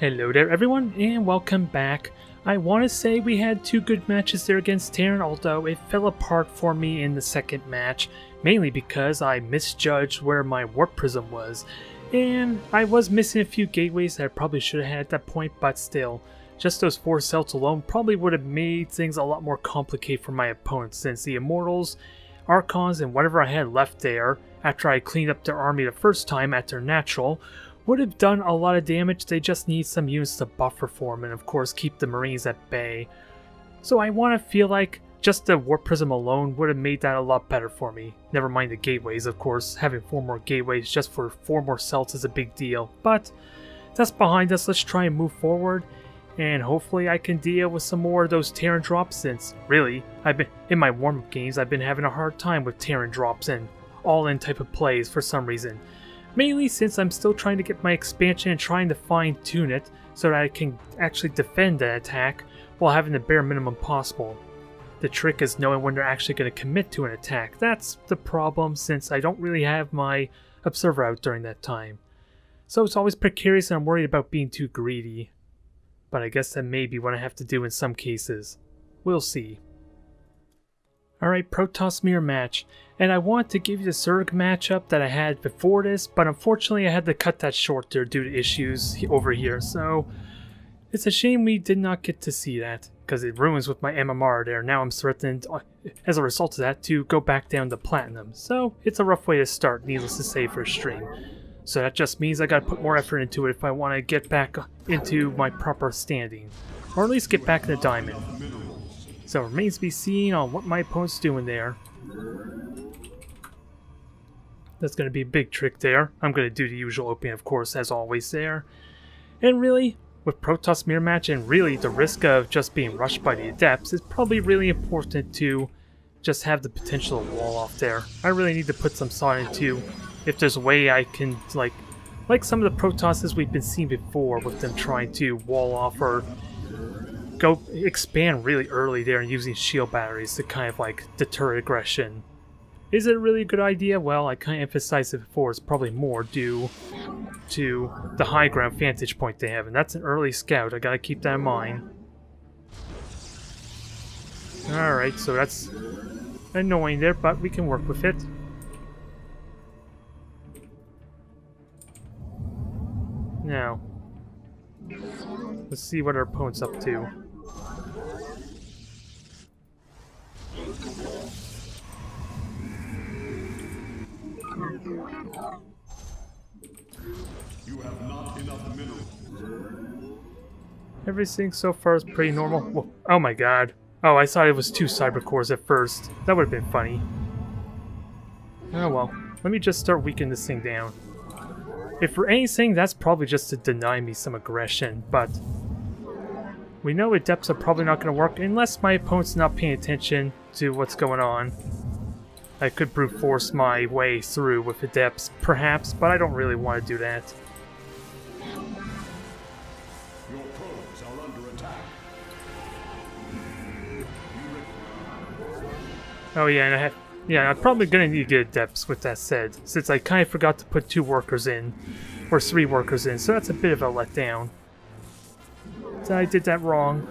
Hello there everyone, and welcome back. I want to say we had two good matches there against Terran, although it fell apart for me in the second match, mainly because I misjudged where my warp prism was, and I was missing a few gateways that I probably should have had at that point, but still, just those 4 cells alone probably would have made things a lot more complicated for my opponents, since the Immortals, Archons, and whatever I had left there, after I cleaned up their army the first time at their natural, would have done a lot of damage. They just need some units to buffer for them and of course keep the Marines at bay. So I want to feel like just the Warp Prism alone would have made that a lot better for me. Never mind the gateways, of course. Having 4 more gateways just for 4 more cells is a big deal. But that's behind us. Let's try and move forward. And hopefully I can deal with some more of those Terran drops, since really, in my warm-up games, I've been having a hard time with Terran drops and all-in type of plays for some reason. Mainly since I'm still trying to get my expansion and trying to fine-tune it so that I can actually defend that attack while having the bare minimum possible. The trick is knowing when they're actually going to commit to an attack. That's the problem, since I don't really have my observer out during that time. So it's always precarious and I'm worried about being too greedy. But I guess that may be what I have to do in some cases. We'll see. Alright, Protoss mirror match. And I want to give you the Zerg matchup that I had before this, but unfortunately I had to cut that short there due to issues over here, so it's a shame we did not get to see that, because it ruins with my MMR there. Now I'm threatened, as a result of that, to go back down to Platinum, so it's a rough way to start, needless to say, for a stream. So that just means I gotta put more effort into it if I want to get back into my proper standing, or at least get back in the Diamond. So it remains to be seen on what my opponent's doing there. That's going to be a big trick there. I'm going to do the usual opening, of course, as always there. And really, with Protoss mirror match and really the risk of just being rushed by the Adepts, it's probably really important to just have the potential to wall off there. I really need to put some thought into if there's a way I can, like some of the Protosses we've been seeing before, with them trying to wall off or go expand really early there and using shield batteries to kind of like deter aggression. Is it a really good idea? Well, I kind of emphasized it before, it's probably more due to the high ground vantage point they have, and that's an early scout, I gotta keep that in mind. Alright, so that's annoying there, but we can work with it. Now, let's see what our opponent's up to. You have not enough minerals. Everything so far is pretty normal. Whoa. Oh my god. Oh, I thought it was 2 cyber cores at first. That would have been funny. Oh well. Let me just start weakening this thing down. If for anything, that's probably just to deny me some aggression, but we know Adepts are probably not going to work unless my opponent's not paying attention to what's going on. I could brute force my way through with Adepts, perhaps, but I don't really want to do that. Your probes are under attack. Oh yeah, and I'm probably gonna need to get Adepts with that said, since I kind of forgot to put 2 workers in, or 3 workers in, so that's a bit of a letdown. So I did that wrong.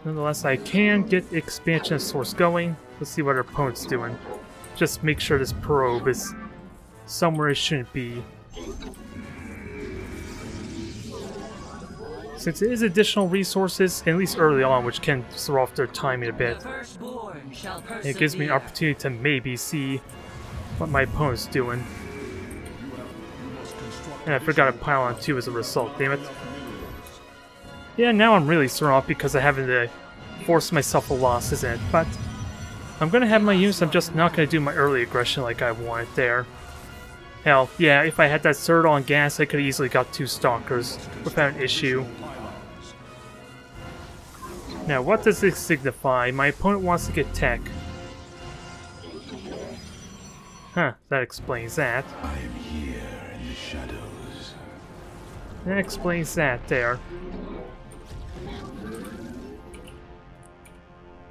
Nonetheless, I can get expansion of source going. Let's see what our opponent's doing. Just make sure this probe is somewhere it shouldn't be. Since it is additional resources, at least early on, which can throw off their timing a bit. It gives me an opportunity to maybe see what my opponent's doing. And I forgot to pile on 2 as a result, damn it. Yeah, now I'm really thrown off because I haven't to force myself a loss, isn't it? But I'm going to have my units, I'm just not going to do my early aggression like I wanted there. Hell, yeah, if I had that third on gas, I could have easily got 2 Stalkers without an issue. Now, what does this signify? My opponent wants to get tech. Huh, that explains that. I am here in the shadows. That explains that there.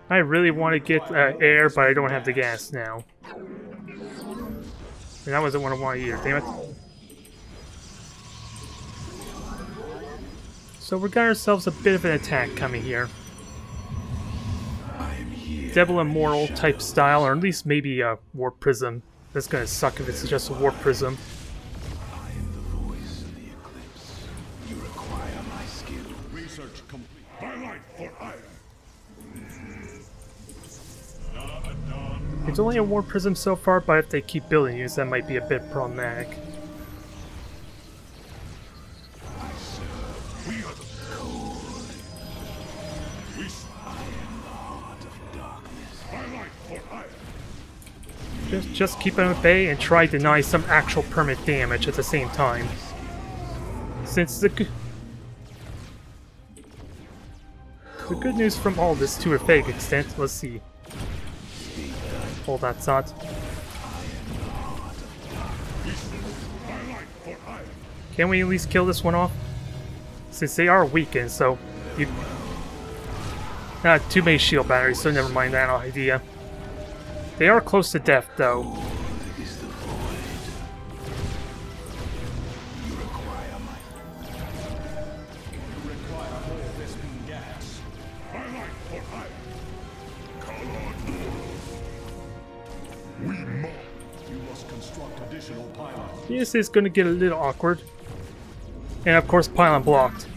I really want to get air, but I don't have the gas now. And that wasn't what I wanted either, damn it. So we got ourselves a bit of an attack coming here. Devil Immortal type style, or at least maybe a Warp Prism. That's gonna suck if it's just a Warp Prism. I am the voice of the eclipse. You require my skill. Research complete. Highlight for iron. It's only a Warp Prism so far, but if they keep building these, that might be a bit problematic. We are the code. I am the heart of darkness. Highlight for iron. Just keep them at bay and try to deny some actual permanent damage at the same time. Since the good news from all this to a vague extent, let's see. Hold that thought. Can we at least kill this one off? Since they are weakened, so you... too many shield batteries, so never mind that idea. They are close to death, though. This is going to get a little awkward. And of course, pylon blocked.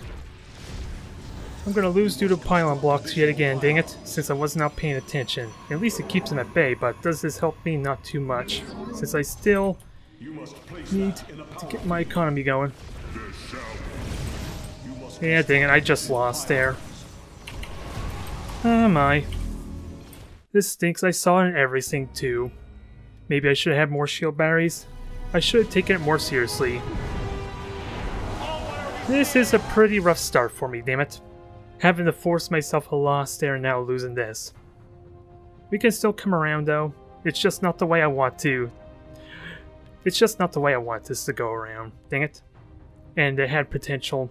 I'm going to lose due to pylon blocks yet again, dang it, since I was not paying attention. At least it keeps them at bay, but does this help me? Not too much, since I still need to get my economy going. Yeah, dang it, I just lost there. Oh my. This stinks, I saw it in everything too. Maybe I should have had more shield batteries. I should have taken it more seriously. This is a pretty rough start for me, damn it. Having to force myself a loss there and now losing this. We can still come around though. It's just not the way I want to. It's just not the way I want this to go around. Dang it. And it had potential.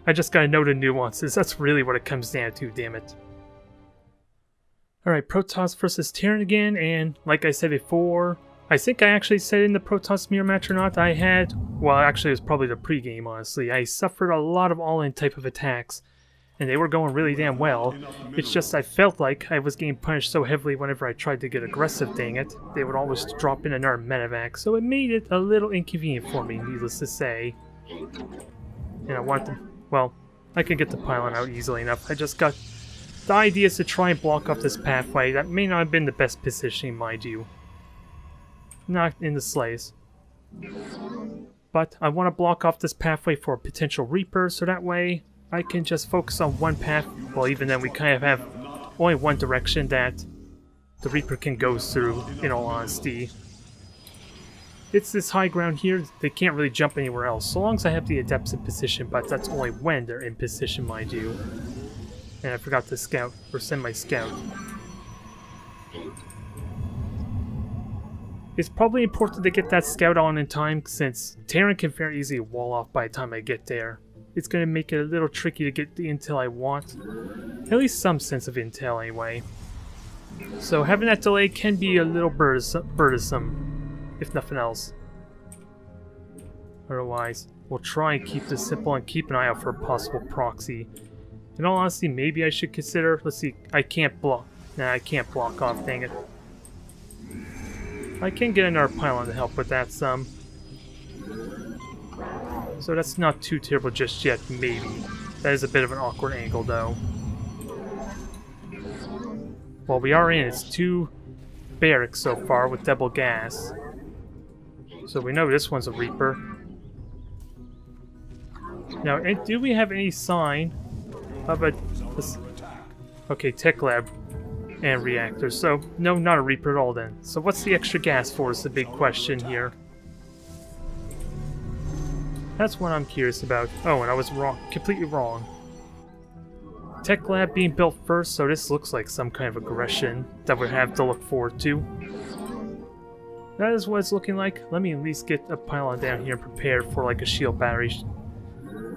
I just gotta know the nuances. That's really what it comes down to, damn it. Alright, Protoss versus Terran again, and like I said before, I think I actually said in the Protoss mirror match or not, I had, well actually it was probably the pregame honestly, I suffered a lot of all-in type of attacks, and they were going really damn well. It's just I felt like I was getting punished so heavily whenever I tried to get aggressive, dang it. They would always drop in another medevac, so it made it a little inconvenient for me, needless to say. And I want them, well, I can get the pylon out easily enough. I just got... The idea is to try and block off this pathway. That may not have been the best positioning, mind you. Not in the sleighs. But I want to block off this pathway for a potential Reaper, so that way I can just focus on one path. Well, even then we kind of have only one direction that the Reaper can go through, in all honesty. It's this high ground here, they can't really jump anywhere else, so long as I have the Adepts in position, but that's only when they're in position, mind you. And I forgot to scout, or send my scout. It's probably important to get that scout on in time, since Terran can very easily wall off by the time I get there. It's going to make it a little tricky to get the intel I want. At least some sense of intel anyway. So having that delay can be a little burdensome, if nothing else. Otherwise, we'll try and keep this simple and keep an eye out for a possible proxy. In all honesty, maybe I should consider... Let's see, I can't block. Nah, I can't block off, dang it. I can get another pylon to help with that some. So that's not too terrible just yet, maybe. That is a bit of an awkward angle, though. Well, we are in. It's 2 barracks so far with double gas. So we know this one's a Reaper. Now, do we have any sign of a... Okay, tech lab and reactors. So, no, not a Reaper at all then. So what's the extra gas for is the big question here. That's what I'm curious about. Oh, and I was wrong. Completely wrong. Tech lab being built first, so this looks like some kind of aggression that we have to look forward to. That is what it's looking like. Let me at least get a pylon down here and prepare for like a shield battery.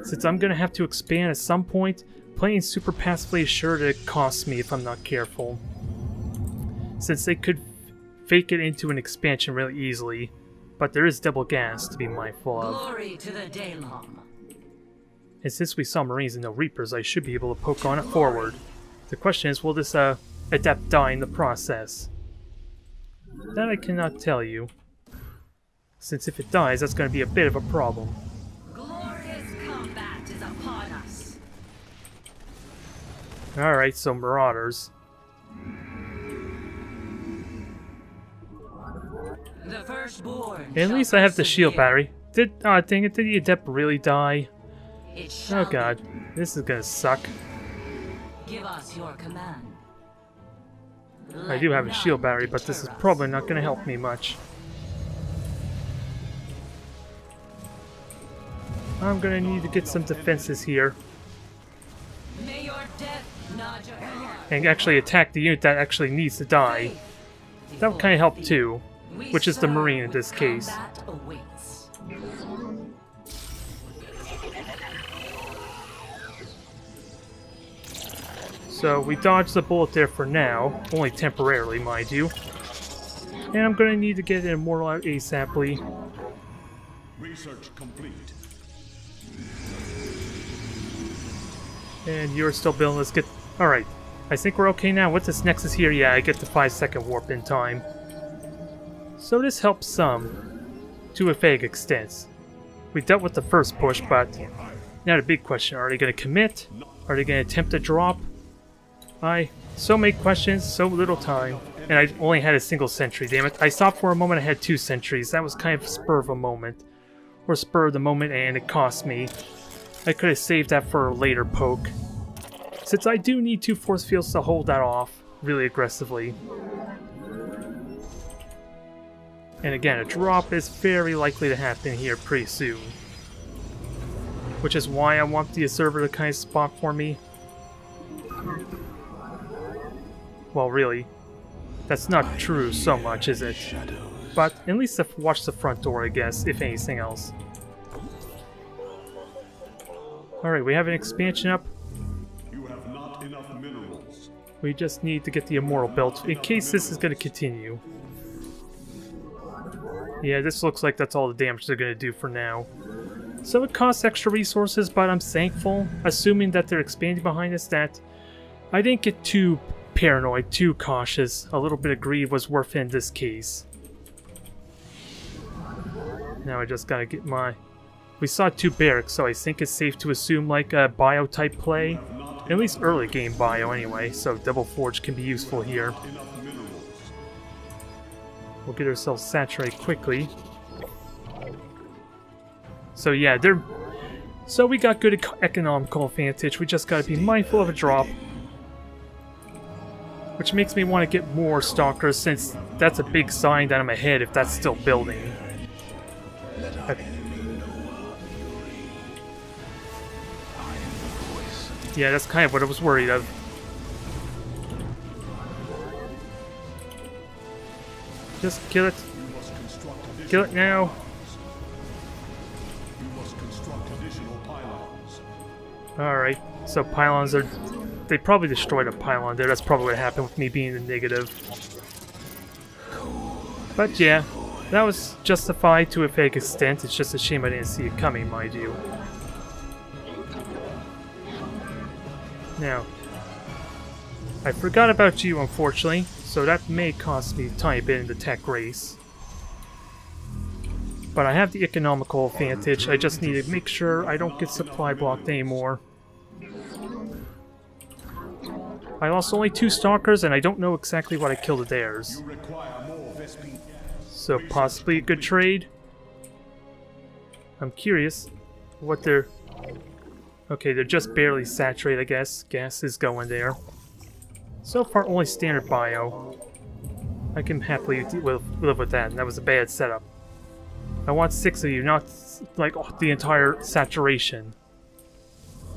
Since I'm going to have to expand at some point, playing super passively is sure to cost me if I'm not careful. Since they could fake it into an expansion really easily, but there is double gas to be mindful of. Glory to the Daylong. And since we saw Marines and no Reapers, I should be able to poke on it forward. The question is, will this Adept die in the process? That I cannot tell you. Since if it dies, that's going to be a bit of a problem. Glorious combat is upon us. Alright, so Marauders. The firstborn At least I have the shield battery. Did dang it, did the Adept really die? Oh god, this is gonna suck. Give us your command. I do have a shield battery, but this is probably not gonna help me much. I'm gonna need to get some defenses here. May your death nod your heart. And actually attack the unit that actually needs to die. That would kind of help too, which is the Marine in this case. Combat awaits. So we dodged the bullet there for now, only temporarily, mind you. And I'm gonna need to get an Immortal out ASAPly. Research complete. And you're still building. Let's get. Alright. I think we're okay now. With this Nexus here, yeah, I get the 5-second warp in time. So this helps some, to a vague extent. We dealt with the first push, but now the big question, are they going to commit? Are they going to attempt to drop? So many questions, so little time. And I only had a single sentry, damn it. I stopped for a moment, I had 2 sentries. That was kind of a spur of a moment. Or spur of the moment, and it cost me. I could have saved that for a later poke. Since I do need 2 force fields to hold that off really aggressively. And again, a drop is very likely to happen here pretty soon. Which is why I want the server to kind of spot for me. Well, really, that's not true so much, is it? But at least watch the front door, I guess, if anything else. Alright, we have an expansion up. You have not enough minerals. We just need to get the Immortal built in case this is going to continue. Yeah, this looks like that's all the damage they're going to do for now. So it costs extra resources, but I'm thankful, assuming that they're expanding behind us, that I didn't get too paranoid, too cautious. A little bit of greed was worth it in this case. Now I just gotta get my... We saw 2 barracks, so I think it's safe to assume like a bio-type play. At least early game bio anyway, so Double Forge can be useful here. We'll get ourselves saturated quickly. So yeah, so we got good economical advantage, we just gotta be mindful of a drop. Which makes me want to get more Stalkers, since that's a big sign that I'm ahead if that's still building. Yeah, that's kind of what I was worried of. Just kill it. Kill it now. Alright, so pylons are... They probably destroyed a pylon there. That's probably what happened with me being in the negative. But yeah, that was justified to a vague extent. It's just a shame I didn't see it coming, mind you. Now, I forgot about you, unfortunately, so that may cost me a tiny bit in the tech race. But I have the economical advantage. I just need to make sure I don't get supply blocked anymore. I lost only 2 Stalkers, and I don't know exactly what I killed of theirs. So possibly a good trade. I'm curious what they're... Okay, they're just barely saturated, I guess. Gas is going there. So far, only standard bio. I can happily live with that, and that was a bad setup. I want 6 of you, not like the entire saturation.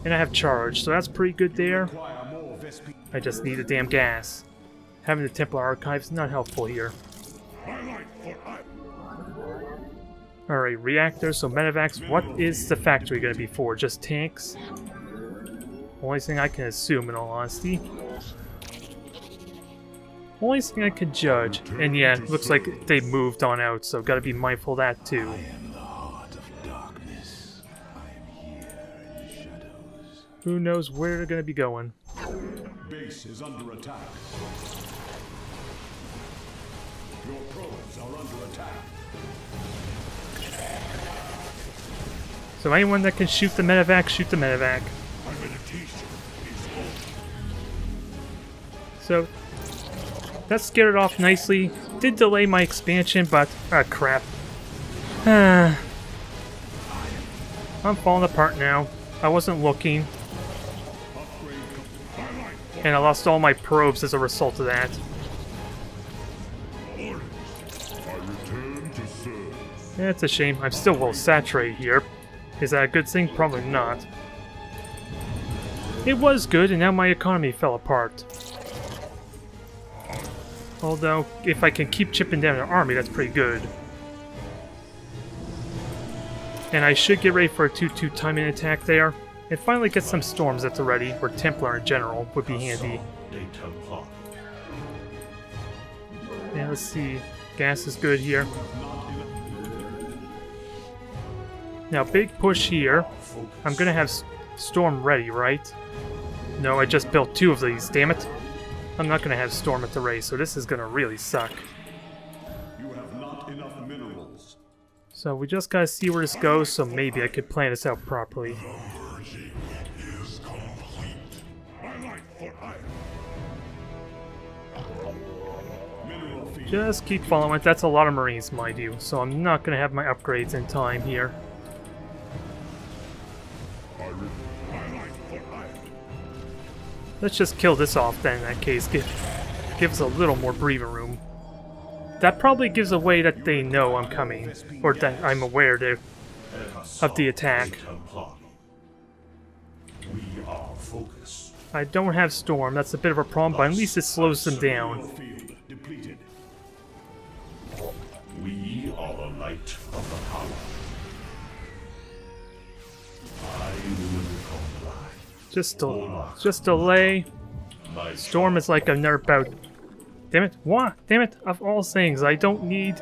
And I have charge, so that's pretty good there. I just need the damn gas. Having the Templar Archives is not helpful here. Alright, reactors, so medevacs. What is the factory going to be for? Just tanks? Only thing I can assume, in all honesty. Only thing I can judge. And yeah, it looks like they moved on out, so gotta be mindful of that too. I am the heart of darkness. I am here in the shadows. Who knows where they're gonna be going. Base is under attack. Your probes are under attack. So anyone that can shoot the medevac, shoot the medevac. My meditation is over. So that scared it off nicely. Did delay my expansion, but crap. I'm falling apart now. I wasn't looking. And I lost all my probes as a result of that. I return to serve. Yeah, it's a shame. I'm still well saturated here. Is that a good thing? Probably not. It was good, and now my economy fell apart. Although, if I can keep chipping down an army, that's pretty good. And I should get ready for a 2-2 timing attack there. And finally get some storms at the ready, or Templar in general would be handy. Yeah, let's see. Gas is good here. Now, big push here. I'm gonna have Storm ready, right? No, I just built 2 of these, damn it. I'm not gonna have Storm at the race, so this is gonna really suck. You have not enough minerals. So we just gotta see where this goes, so maybe I could plan this out properly. Purging is complete. My life for hire. Mineral field. Just keep following it. That's a lot of Marines, mind you, so I'm not gonna have my upgrades in time here. Let's just kill this off then in that case. Gives a little more breathing room. That probably gives away that they know I'm coming, or that I'm aware of the attack. I don't have Storm, that's a bit of a problem, but at least it slows them down. We are the light of the power. I will comply. Just delay. Storm is like I've never bout. Damn it! What? Damn it! Of all things, I don't need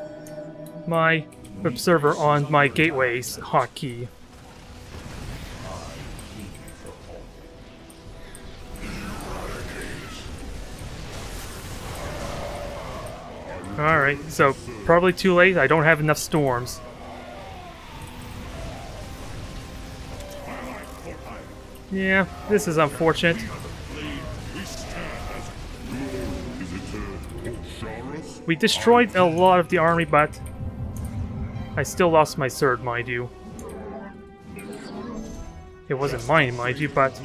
my observer on my gateway's hotkey. Alright, so probably too late. I don't have enough storms. Yeah, this is unfortunate. We destroyed a lot of the army, but I still lost my third, mind you. It wasn't mine, mind you, but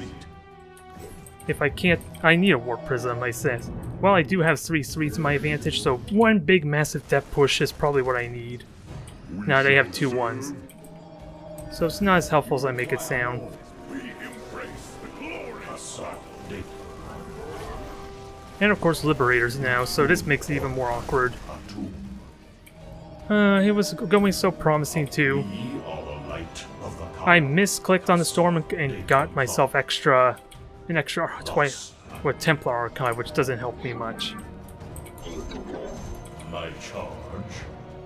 if I can't... I need a warp prism, I said. Well, I do have 3 threes to my advantage, so one big massive depth push is probably what I need. Now they have 2 1s. So it's not as helpful as I make it sound. And of course Liberators now, so this makes it even more awkward. It was going so promising too. I misclicked on the storm and got myself an extra twice with Templar Archive, which doesn't help me much. My charge.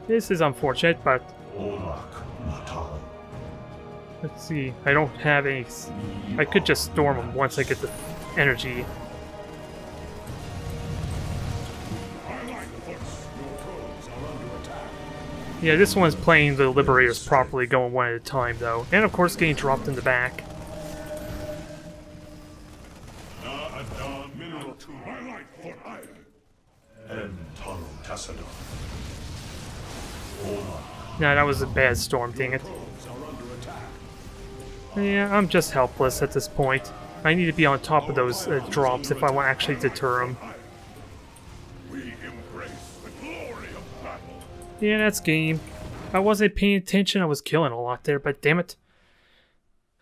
This is unfortunate, but let's see. I don't have any. I could just storm them once I get the energy. Yeah, this one's playing the Liberators properly, going one at a time, though. And, of course, getting dropped in the back. Nah, that was a bad storm, dang it. Yeah, I'm just helpless at this point. I need to be on top of those drops if I want to actually deter them. Yeah, that's game. I wasn't paying attention, I was killing a lot there, but damn it.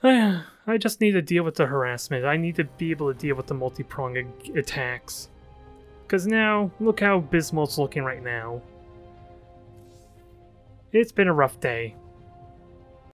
I just need to deal with the harassment. I need to be able to deal with the multi-pronged attacks. Because now, look how abysmal it's looking right now. It's been a rough day.